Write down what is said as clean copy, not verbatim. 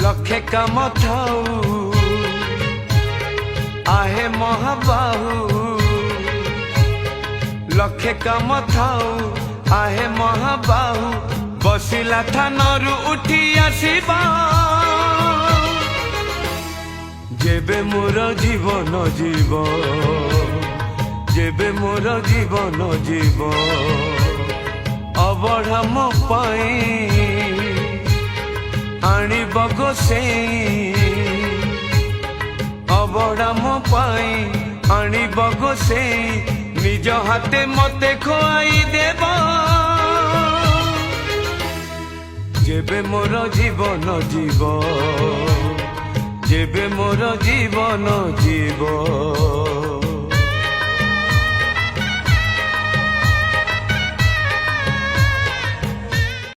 लखे काम थाऊ आहे महाबाहू लखे काम थाऊ आहे महाबाहू बसिला थानरू उठी आसीबा जेबे मोर जीवन जीव जेबे मोर जीवन जीव अबढ़ा मो पाई आनिब गोसेई अबढ़ा मो पाई आनिब गोसेई निज हाथे मते खुआई देब जेबे मोर जीवन जीव जेबे मोर जीवन जीव।